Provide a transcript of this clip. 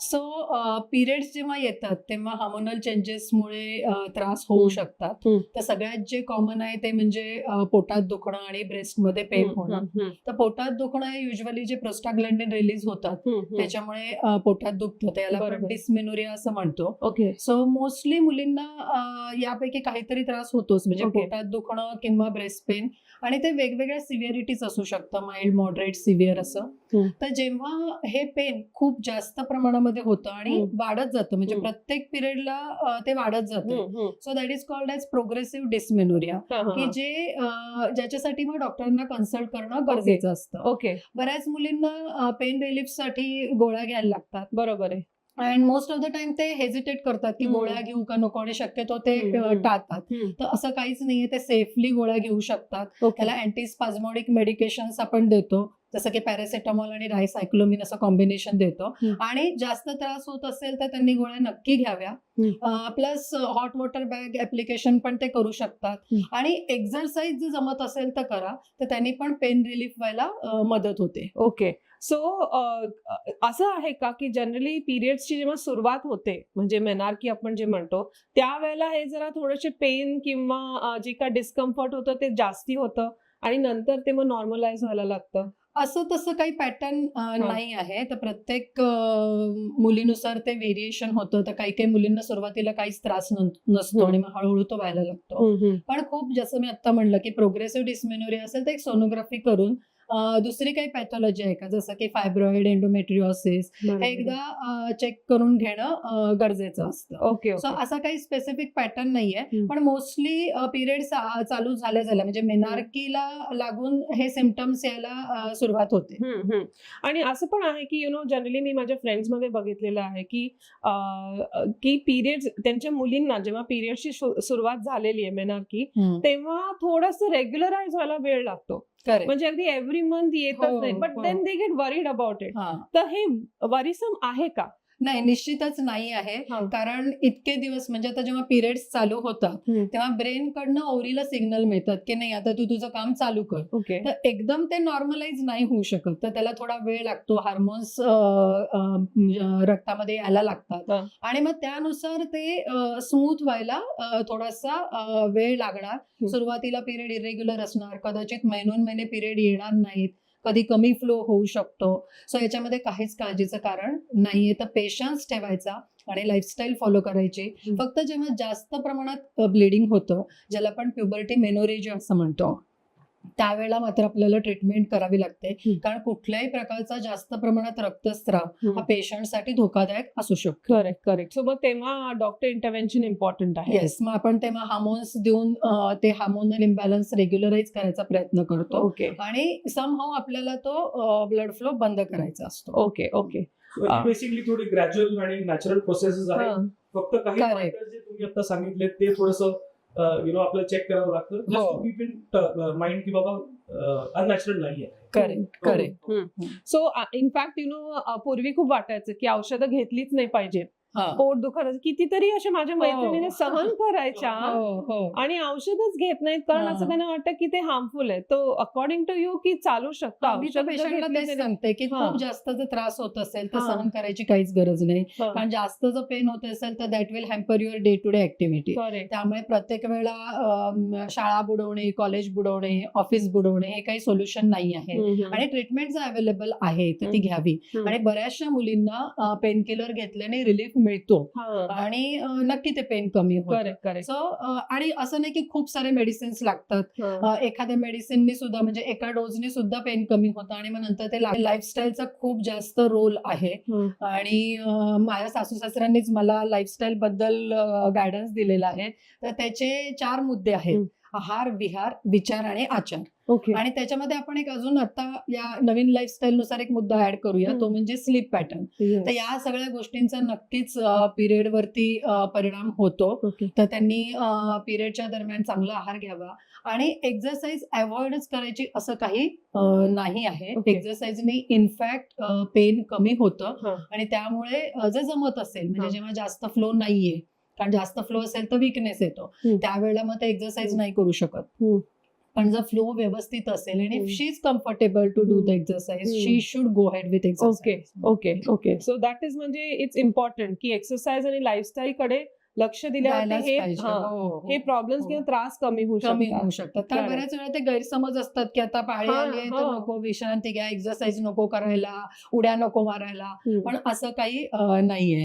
So periods जेव्हा येतात तेव्हा हार्मोनल चेंजेसमुळे त्रास होऊ शकतात. हं. तर सगळ्यात जे कॉमन आहे ते म्हणजे पोटात दुखणं आणि ब्रेस्टमध्ये पेन होणं. तर पोटात दुखणं हे युजुअली जे प्रोस्टाग्लॅन्डिन रिलीज होतात त्याच्यामुळे पोटात दुखतं. त्याला आपण बरोबर. डिस्मेनोरिया असं म्हणतो. ओके. सो मोस्टली मुलींना यापैकी काहीतरी त्रास होतोच, म्हणजे ओके. पोटात दुखणं किंवा ब्रेस्ट पेन, आणि ते वेगवेगळ्या सिव्हिअरिटीज असू शकतं, माइल्ड, मॉडरेट, सिव्हिअर असं. तर जेव्हा हे पेन खूप जास्त प्रमाणामध्ये होतं आणि वाढत जातं, म्हणजे प्रत्येक पिरियडला ते वाढत जातं. So that is called as progressive dysmenorrhoea, की जे ज्याच्यासाठी मग डॉक्टरांना कन्सल्ट करणं गरजेचं असतं. ओके. बऱ्याच मुलींना पेन रिलीफसाठी गोळ्या घ्यायला लागतात. बरोबर आहे. And most of the time ते हेजिटेट करतात की गोळ्या घेऊ का नको, आणि शक्यतो ते टाळतात. तर असं काहीच नाहीये, ते सेफली गोळ्या घेऊ शकतात. त्याला अँटीस्पाझमोडिक मेडिकेशन्स आपण देतो, जसं की पॅरासिटामॉल आणि डायसायक्लोमिन असं कॉम्बिनेशन देतो. आणि जास्त त्रास होत असेल तर त्यांनी गोळ्या नक्की घ्याव्या. Plus hot water bag application पण ते करू शकतात. आणि एक्झरसाइज जर जमत असेल तर करा, तर त्यांनी पण पेन रिलीफ व्हायला मदत होते. ओके. सो असं आहे का की जनरली पिरियड्सची जेव्हा सुरुवात होते, म्हणजे मेनार्की आपण जे म्हणतो, त्यावेळेला हे जरा थोडेसे पेन किंवा जे काय डिस्कम्फर्ट होतं ते जास्ती होतं आणि नंतर ते मग नॉर्मलाइज व्हायला लागतं? असं तसं काही पॅटर्न नाही आहे. तर प्रत्येक मुलीनुसार ते व्हेरिएशन होतं. तर काही मुलींना सुरुवातीला काहीच त्रास नसतो आणि मग हळूहळू तो व्हायला लागतो. पण खूप, जसं मी आता म्हणलं, की प्रोग्रेसिव्ह डिस्मेनोरिया असेल तर एक सोनोग्राफी करून दुसरी काही पॅथॉलॉजी आहे का, जसं की फायब्रॉइड, एंडोमेट्रिओसिस, हे एकदा चेक करून घेणं गरजेचं असतं. ओके. सो असा काही स्पेसिफिक पॅटर्न नाहीये, पण मोस्टली पिरियड चालू झाल्या म्हणजे मेनार्कीला लागून हे सिम्पटम्स यायला सुरुवात होते. आणि असं पण आहे की जनरली मी माझ्या फ्रेंड्स मध्ये बघितलेलं आहे की की पिरियड्स त्यांच्या मुलींना जेव्हा पिरियडची सुरुवात झालेली आहे मेनार्की, तेव्हा थोडंसं रेग्युलराइज व्हायला वेळ लागतो. म्हणजे अगदी एव्हरी मंथ येतच नाही, but then they get worried about it. तर हे वरीसम आहे का? नाही, निश्चितच नाही आहे. कारण इतके दिवस, म्हणजे आता जेव्हा पिरियड्स चालू होतात तेव्हा ब्रेन कडनं ओव्हरीला सिग्नल मिळतात की नाही, आता तू तुझं काम चालू कर. तर एकदम ते नॉर्मलाइज नाही होऊ शकत, तर त्याला थोडा वेळ लागतो. हार्मोन्स रक्तामध्ये यायला लागतात आणि मग त्यानुसार ते स्मूथ व्हायला थोडासा वेळ लागणार. सुरुवातीला पिरियड इरेग्युलर असणार, कदाचित महिने पिरियड येणार नाहीत, कधी कमी फ्लो होऊ शकतो. सो याच्यामध्ये काहीच काळजीचं कारण नाहीये. तर पेशन्स ठेवायचा आणि लाईफस्टाईल फॉलो करायची. फक्त जेव्हा जास्त प्रमाणात ब्लिडिंग होतं, ज्याला आपण प्युबर्टी मेनोरेजिया असं म्हणतो, त्यावेळेला मात्र आपल्याला ट्रीटमेंट करावी लागते. कारण कुठल्याही प्रकारचा जास्त प्रमाणात रक्तस्राव हा पेशंटसाठी धोकादायक असू शकतो. करेक्ट. सो मग तेव्हा डॉक्टर इंटरव्हेन्शन इम्पॉर्टंट आहे. येस, मग आपण तेव्हा हार्मोन्स देऊन ते हार्मोनल इम्बॅलन्स रेग्युलराइज करायचा प्रयत्न करतो. आणि समहाऊ आपल्याला तो ब्लड फ्लो बंद करायचा असतो. ओके. बेसिकली थोडी ग्रॅज्युअल आणि नॅचरल प्रोसेसेस आहेत. फक्त काही पॉइंटर्स जे तुम्ही आता सांगितले ते थोडंसं आपल्याला चेक करावं लागतं, just to keep in mind की बाबा अननॅचरल नाहीये. करेक्ट. सो इनफॅक्ट पूर्वी खूप वाटायचं की औषधं घेतलीच नाही पाहिजे, पोट दुखायचं, कितीतरी अशा माझ्या मैत्रिणीने सहन करायच्या आणि औषधच घेत नाहीत, कारण असं त्यांना वाटतं की ते हार्मफुल आहे. तो अकॉर्डिंग टू यू की चालू शकतं? मी पेशंटला तेच सांगते की खूप जास्त जर त्रास होत असेल तर सहन करायची काहीच गरज नाही. कारण जास्त जर पेन होत असेल तर that will hamper your day to day activity. त्यामुळे प्रत्येक वेळेला शाळा बुडवणे, कॉलेज बुडवणे, ऑफिस बुडवणे हे काही सोल्युशन नाही आहे. आणि ट्रीटमेंट जर अवेलेबल आहे तर ती घ्यावी. आणि बऱ्याचशा मुलींना पेन किलर घेतल्याने रिलीफ मिळतो आणि नक्की ते पेन कमी होतं. सो आणि असं नाही की खूप सारे मेडिसिन्स लागतात. एखाद्या मेडिसिननी सुद्धा, म्हणजे एका डोजनी सुद्धा पेन कमी होतं. आणि मग नंतर ते लाईफस्टाईलचा खूप जास्त रोल आहे. आणि माझ्या सासू सासऱ्यांनीच मला लाईफस्टाईल बद्दल गायडन्स दिलेला आहे. तर त्याचे 4 मुद्दे आहेत: आहार, विहार, विचार आणि आचार. आणि त्याच्यामध्ये आपण एक अजून आता या नवीन लाईफस्टाईल नुसार एक मुद्दा ऍड करूया, तो म्हणजे स्लीप पॅटर्न. तर या सगळ्या गोष्टींचा नक्कीच पिरियड वरती परिणाम होतो. तर त्यांनी पिरियडच्या दरम्यान चांगला आहार घ्यावा आणि एक्सरसाइज अवॉइडच करायची असं काही नाही आहे. एक्सरसाइजने इनफॅक्ट पेन कमी होतं आणि त्यामुळे जर जमत असेल, म्हणजे जेव्हा जास्त फ्लो नाहीये, कारण जास्त फ्लो असेल तर विकनेस येतो, त्यावेळेला मग ते एक्सरसाइज नाही करू शकत. पण जर फ्लो व्यवस्थित असेल आणि if she is comfortable to do the exercise hmm. She should go head with exercise. Okay so that is म्हणजे इट्स इम्पॉर्टंट की एक्सरसाइज आणि लाईफस्टाईल कडे लक्ष दिल्यावर द्यायलाच हे पाहिजे. हो. हे प्रॉब्लेम्स किंवा त्रास कमी होऊ कमी शकतात. होऊ शकतात. कारण Correct. बऱ्याच वेळा ते गैरसमज असतात की आता पाळी हा, आली आहे तर हा. नको विश्रांती घ्या, एक्सरसाइज नको करायला, उड्या नको मारायला, हम्म. पण असं काही नाहीये.